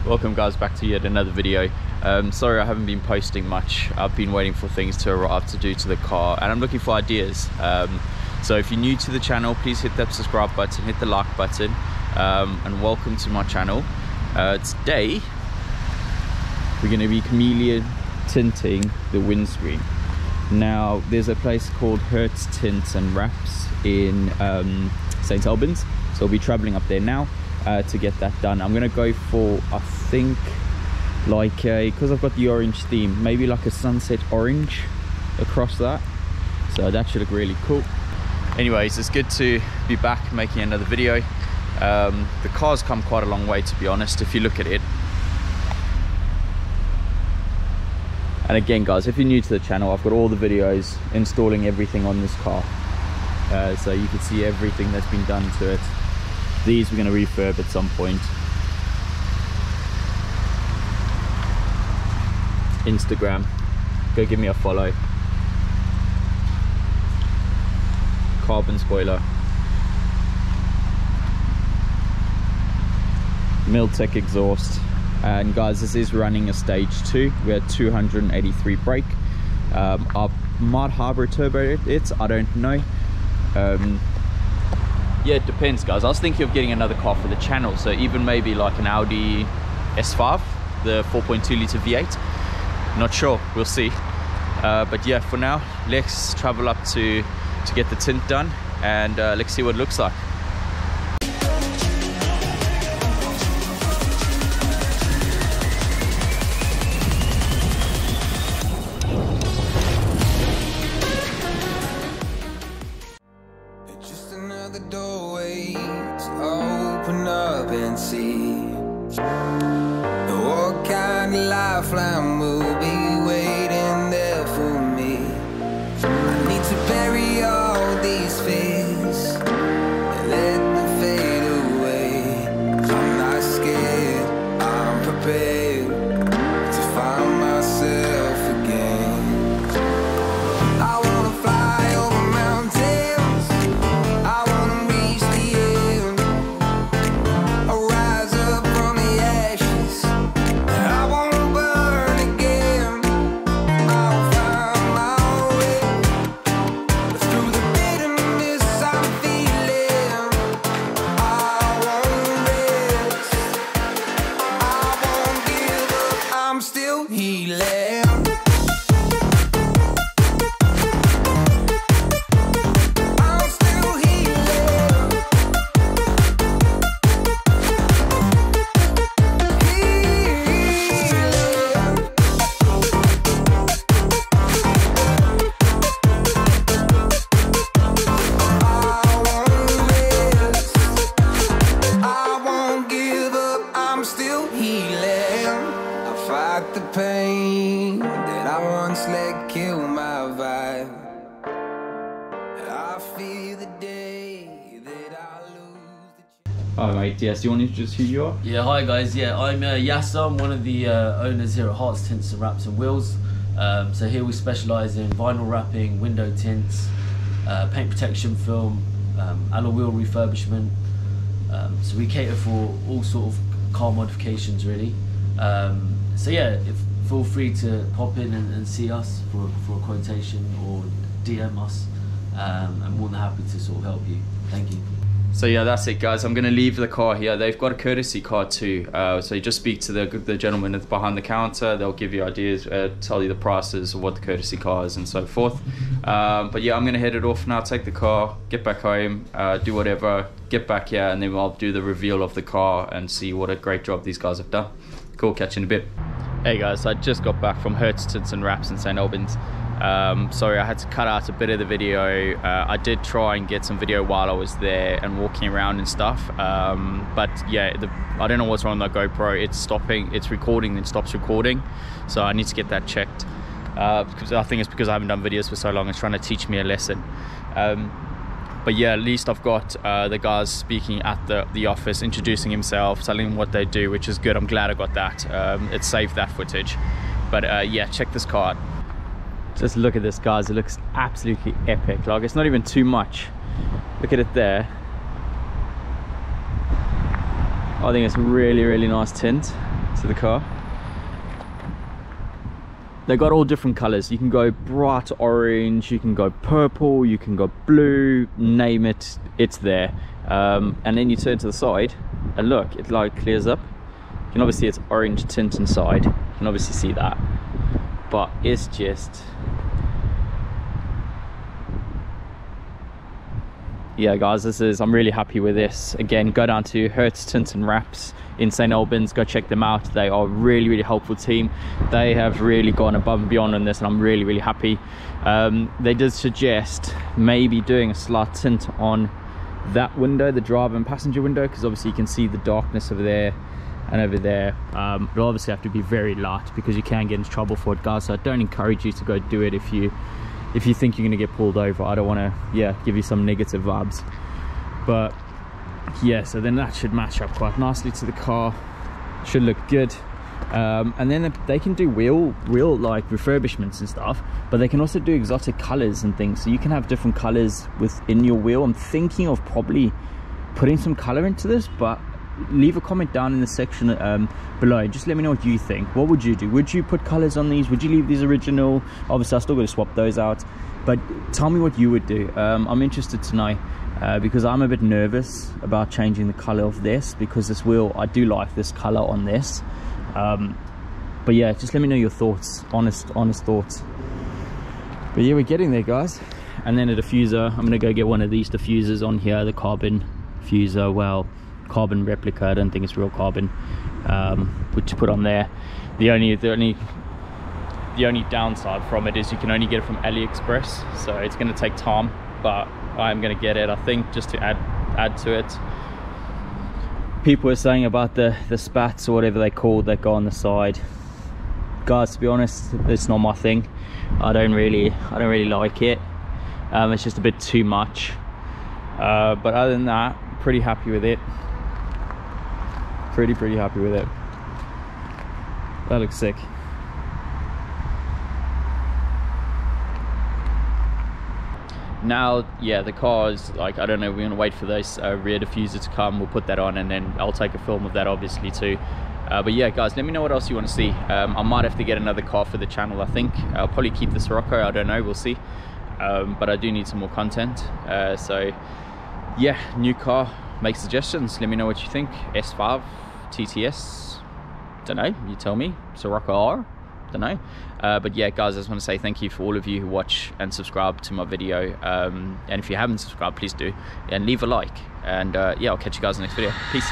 Welcome guys back to yet another video. Sorry I haven't been posting much. I've been waiting for things to arrive to do to the car and I'm looking for ideas. So if you're new to the channel, please hit that subscribe button, hit the like button, and welcome to my channel. Today we're going to be Chameleon tinting the windscreen. Now there's a place called Herts Tints and Wraps in St. Albans, so we'll be traveling up there now to get that done. I'm gonna go for, I think, like a, because I've got the orange theme, maybe like a sunset orange across that, so that should look really cool. Anyways, it's good to be back making another video. The car's come quite a long way, to be honest, if you look at it. And again guys, if you're new to the channel, I've got all the videos installing everything on this car, so you can see everything that's been done to it. These we're going to refurb at some point. Instagram, go give me a follow. Carbon spoiler, Miltech exhaust, and guys, this is running a stage 2. We're at 283 brake. I might hybrid turbo it, I don't know. Yeah, it depends guys. I was thinking of getting another car for the channel, so even maybe like an Audi S5, the 4.2 litre V8. Not sure, we'll see. But yeah, for now, let's travel up to get the tint done, and let's see what it looks like. Lifeline will be waiting there for me. I need to bury all these fears and let them fade away. I'm not scared, I'm prepared to find myself again. I wanna fly over mountains, I wanna reach the end. I'll rise up from the ashes, I wanna the pain that I once let kill my vibe. I feel the day that I lose the... Hi mate, yes, do you want to introduce who you are? Yeah, hi guys, yeah, I'm Yasser. I'm one of the owners here at Herts Tints and Wraps and Wheels. So here we specialise in vinyl wrapping, window tints, paint protection film, alloy wheel refurbishment. So we cater for all sort of car modifications really. So yeah, feel free to pop in and see us for a quotation or DM us. I'm more than happy to sort of help you. Thank you. So yeah, that's it guys. I'm going to leave the car here. They've got a courtesy car too. So you just speak to the gentleman that's behind the counter. They'll give you ideas, tell you the prices of what the courtesy car is and so forth. But yeah, I'm going to head it off now, take the car, get back home, do whatever, get back here, and then I'll do the reveal of the car and see what a great job these guys have done. Cool, catch you in a bit. Hey guys, I just got back from Herts Tints and Wraps in St. Albans. Sorry, I had to cut out a bit of the video. I did try and get some video while I was there and walking around and stuff. But yeah, I don't know what's wrong with the GoPro. It's stopping, it's recording, then stops recording. So I need to get that checked. Because I think it's because I haven't done videos for so long. It's trying to teach me a lesson. But yeah, at least I've got the guys speaking at the office, introducing himself, telling him what they do, which is good. I'm glad I got that. It saved that footage. But yeah, check this car out. Just look at this, guys. It looks absolutely epic. Like, it's not even too much. Look at it there. I think it's really, really nice tint. to the car. They got all different colors. You can go bright orange, you can go purple, you can go blue, name it, it's there. And then you turn to the side and look, it like clears up. You can obviously, it's orange tint inside, you can obviously see that, but it's just, yeah guys, I'm really happy with this. Again, go down to Herts, Tints and Wraps in St. Albans, go check them out. They are a really helpful team. They have really gone above and beyond on this, and I'm really happy. They did suggest maybe doing a slight tint on that window, the driver and passenger window, because obviously you can see the darkness over there and over there. It'll obviously have to be very light because you can get into trouble for it, guys, so I don't encourage you to go do it if you think you're going to get pulled over. I don't want to give you some negative vibes, but yeah, so then that should match up quite nicely to the car, should look good. And then they can do real like refurbishments and stuff, but they can also do exotic colors and things, so you can have different colors within your wheel. I'm thinking of probably putting some color into this, but leave a comment down in the section below. Just let me know what you think. What would you do? Would you put colors on these? Would you leave these original? Obviously I still got to swap those out, but tell me what you would do. I'm interested to know, because I'm a bit nervous about changing the color of this, because this wheel, I do like this color on this. But yeah, just let me know your thoughts, honest thoughts. But yeah, we're getting there, guys. And then a diffuser, I'm gonna go get one of these diffusers on here, the carbon diffuser, well, carbon replica, I don't think it's real carbon, which to put on there. The only downside from it is you can only get it from AliExpress, so it's going to take time, but I'm going to get it, I think, just to add to it. People were saying about the spats or whatever they called that go on the side. Guys, to be honest, it's not my thing. I don't really like it. It's just a bit too much, but other than that, pretty happy with it. Pretty happy with it. That looks sick. Now, yeah, the car is like, I don't know, we're gonna wait for this rear diffuser to come. We'll put that on, and then I'll take a film of that obviously too. But yeah guys, let me know what else you want to see. I might have to get another car for the channel. I think I'll probably keep the Scirocco, I don't know, we'll see. But I do need some more content, so yeah, new car, make suggestions, let me know what you think. S5, TTS, don't know, you tell me. Scirocco R, don't know. But yeah guys, I just want to say thank you for all of you who watch and subscribe to my video, and if you haven't subscribed, please do, and leave a like. And yeah, I'll catch you guys in the next video. Peace.